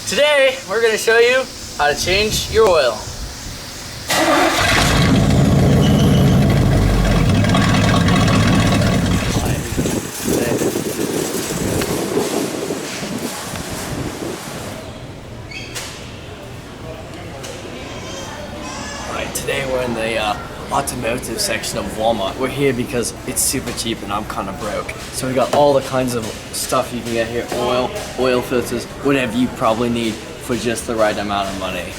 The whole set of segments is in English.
Today, we're going to show you how to change your oil. Alright, today we're in the automotive section of Walmart. We're here because it's super cheap and I'm kind of broke. So we got all the kinds of stuff you can get here. Oil filters, whatever you probably need for just the right amount of money.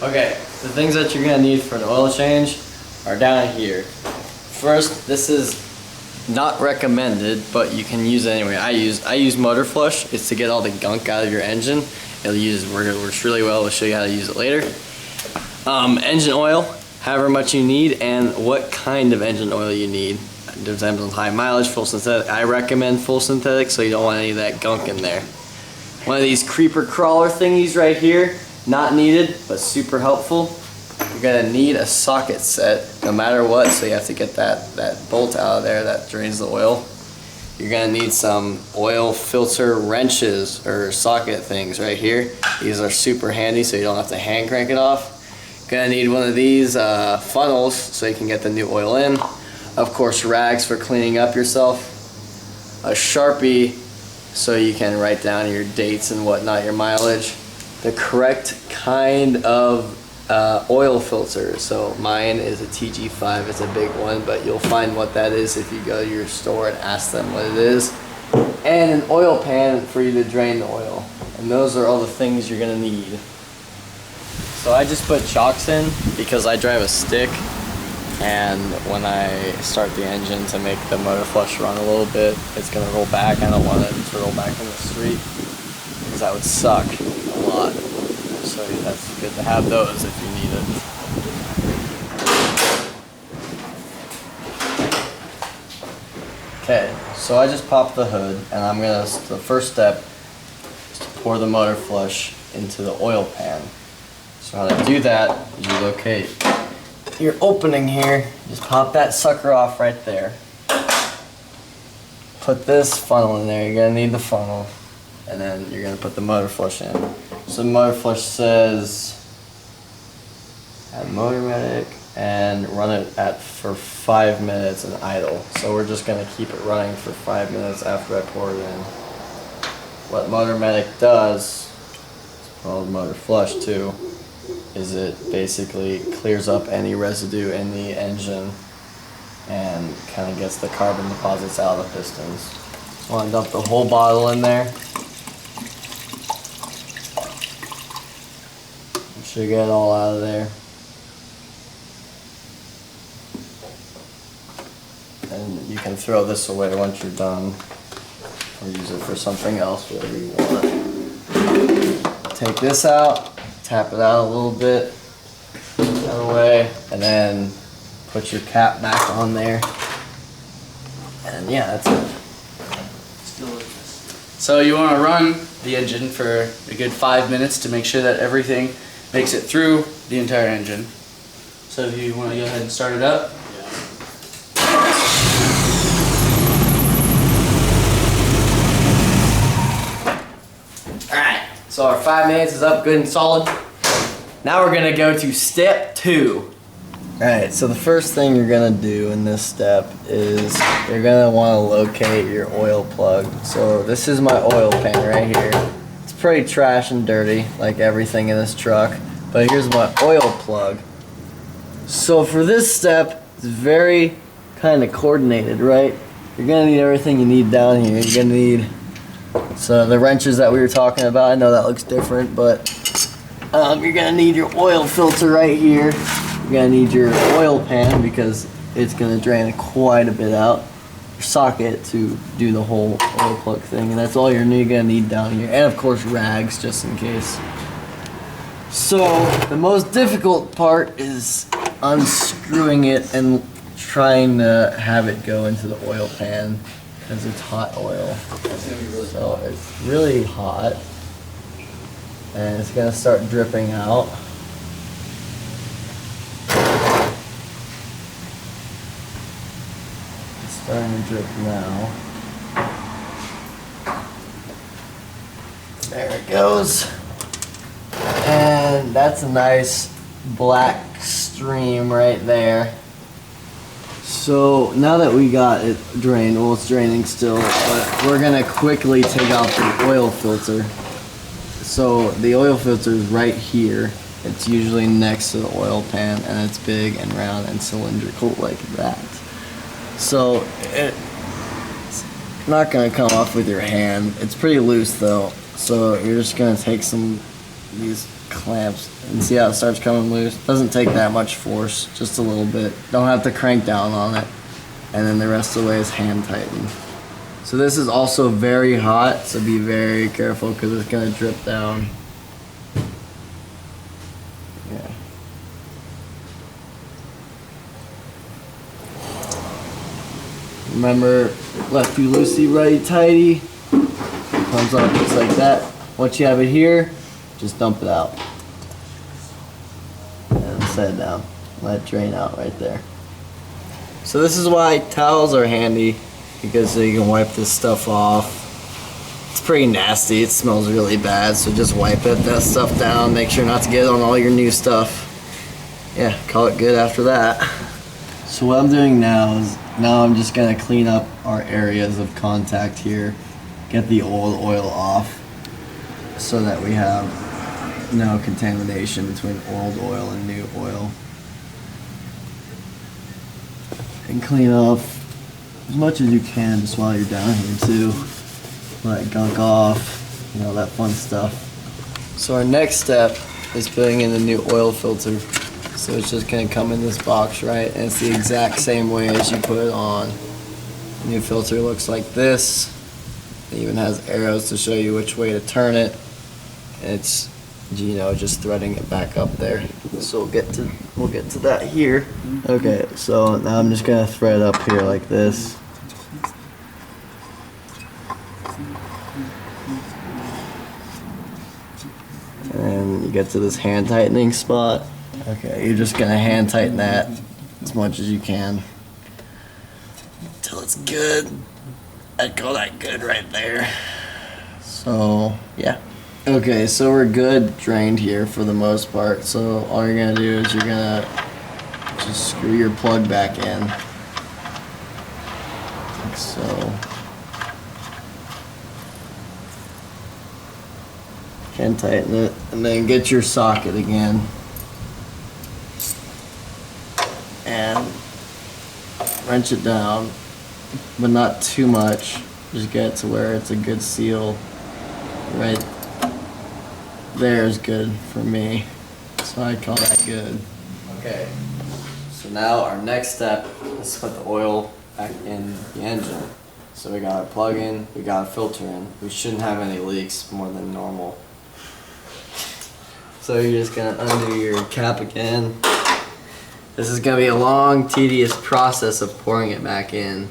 Okay, the things that you're gonna need for an oil change are down here. First, this is not recommended, but you can use it anyway. I use motor flush. It's to get all the gunk out of your engine. It works really well. We'll show you how to use it later. Engine oil, however much you need, and what kind of engine oil you need. It depends on high mileage, full synthetic. I recommend full synthetic, so you don't want any of that gunk in there. One of these creeper crawler thingies right here, not needed, but super helpful. You're gonna need a socket set, no matter what, so you have to get that bolt out of there that drains the oil. You're gonna need some oil filter wrenches or socket things right here. These are super handy, so you don't have to hand crank it off. You're gonna need one of these funnels so you can get the new oil in. Of course, rags for cleaning up yourself. A Sharpie so you can write down your dates and whatnot, your mileage. The correct kind of oil filter. So mine is a TG5, it's a big one, but you'll find what that is if you go to your store and ask them what it is. And an oil pan for you to drain the oil. And those are all the things you're gonna need. So I just put chocks in because I drive a stick, and when I start the engine to make the motor flush run a little bit, it's gonna roll back. I don't want it to roll back in the street because that would suck a lot. So that's good to have those if you need it. Okay, so I just popped the hood, and the first step is to pour the motor flush into the oil pan. So how to do that is you locate your opening here, just pop that sucker off right there. Put this funnel in there, you're gonna need the funnel, and then you're gonna put the motor flush in. So the motor flush says add motor medic and run it for 5 minutes and idle. So we're just gonna keep it running for 5 minutes after I pour it in. What motor medic does, it's called motor flush too, is it basically clears up any residue in the engine and kind of gets the carbon deposits out of the pistons. I want to dump the whole bottle in there. You should get it all out of there. And you can throw this away once you're done, or use it for something else, whatever you want. Take this out. Tap it out a little bit, the other way, and then put your cap back on there. And yeah, that's it. So you want to run the engine for a good 5 minutes to make sure that everything makes it through the entire engine. So if you want to go ahead and start it up. Alright, so our 5 minutes is up good and solid. Now we're gonna go to step 2. Alright, so the first thing you're gonna do in this step is you're gonna wanna locate your oil plug. So this is my oil pan right here. It's pretty trash and dirty, like everything in this truck, but here's my oil plug. So for this step, it's very kind of coordinated, right? You're gonna need everything you need down here. You're gonna need the wrenches that we were talking about. I know that looks different, but you're gonna need your oil filter right here. You're gonna need your oil pan because it's gonna drain quite a bit out. Your socket to do the whole oil plug thing, and that's all you're gonna need down here. And of course rags, just in case. So the most difficult part is unscrewing it and trying to have it go into the oil pan because it's hot oil. So it's really hot and it's gonna start dripping out. It's starting to drip now. There it goes. And that's a nice black stream right there. So now that we got it drained, well, it's draining still, but we're gonna quickly take out the oil filter. So the oil filter is right here. It's usually next to the oil pan, and it's big and round and cylindrical like that. So it's not gonna come off with your hand. It's pretty loose though. So you're just gonna take these clamps and see how it starts coming loose. Doesn't take that much force, just a little bit. Don't have to crank down on it. And then the rest of the way is hand tighten. So this is also very hot, so be very careful because it's gonna drip down. Yeah. Remember, lefty loosey, righty tighty. Comes up just like that. Once you have it here, just dump it out. And set it down. Let it drain out right there. So this is why towels are handy, because you can wipe this stuff off. It's pretty nasty, it smells really bad, so just wipe that stuff down, make sure not to get on all your new stuff. Yeah, call it good after that. So what I'm doing now is, I'm just gonna clean up our areas of contact here, get the old oil off, so that we have no contamination between old oil and new oil. And clean off as much as you can just while you're down here too. Let gunk off, you know, that fun stuff. So our next step is putting in the new oil filter. So it's just gonna come in this box, right? And it's the exact same way as you put it on. The new filter looks like this. It even has arrows to show you which way to turn it. It's, you know, just threading it back up there. So we'll get to that here. Okay, so now I'm just gonna thread up here like this. And you get to this hand tightening spot. Okay, you're just gonna hand tighten that as much as you can till it's good. I'd call that good right there. So yeah. Okay, so we're good drained here for the most part. So all you're gonna do is you're gonna just screw your plug back in, like so. And tighten it, and then get your socket again. And wrench it down, but not too much. Just get it to where it's a good seal. Right there is good for me, so I call that good. Okay, so now our next step is to put the oil back in the engine. So we got a plug in, we got a filter in. We shouldn't have any leaks more than normal. So you're just gonna undo your cap again. This is gonna be a long, tedious process of pouring it back in.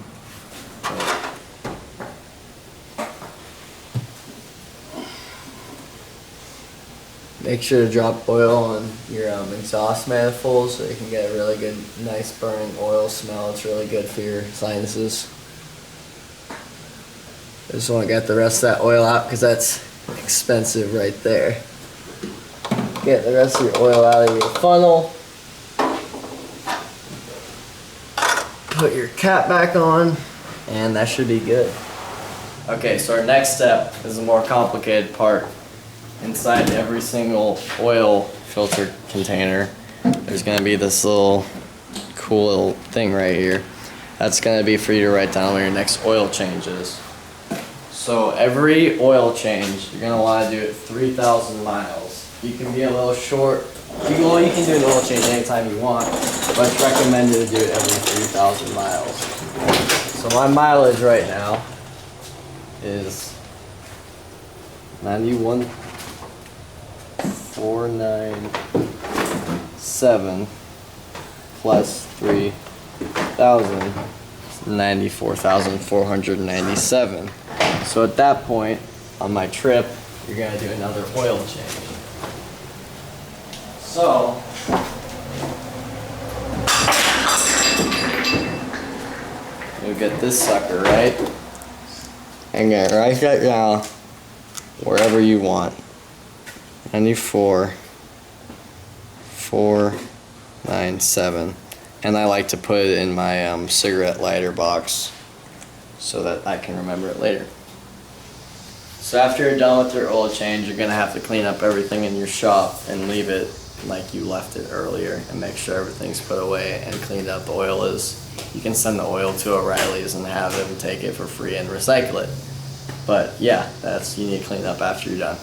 Make sure to drop oil on your exhaust manifold so you can get a really good, nice burning oil smell. It's really good for your sinuses. I just want to get the rest of that oil out because that's expensive right there. Get the rest of your oil out of your funnel. Put your cap back on, and that should be good. Okay, so our next step is a more complicated part. Inside every single oil filter container, there's gonna be this little cool little thing right here. That's gonna be for you to write down when your next oil change is. So every oil change, you're gonna wanna do it 3,000 miles. You can be a little short. You can do an oil change anytime you want, but it's recommended to do it every 3,000 miles. So my mileage right now is 91,497 plus 3,000, 94,497. So at that point on my trip, you're gonna do another oil change. So you get this sucker right, and get right now. wherever you want. 94, 497. And I like to put it in my cigarette lighter box so that I can remember it later. So after you're done with your oil change, you're gonna have to clean up everything in your shop and leave it like you left it earlier and make sure everything's put away and cleaned up. The oil is, you can send the oil to O'Reilly's and have them take it for free and recycle it. But yeah, you need to clean up after you're done.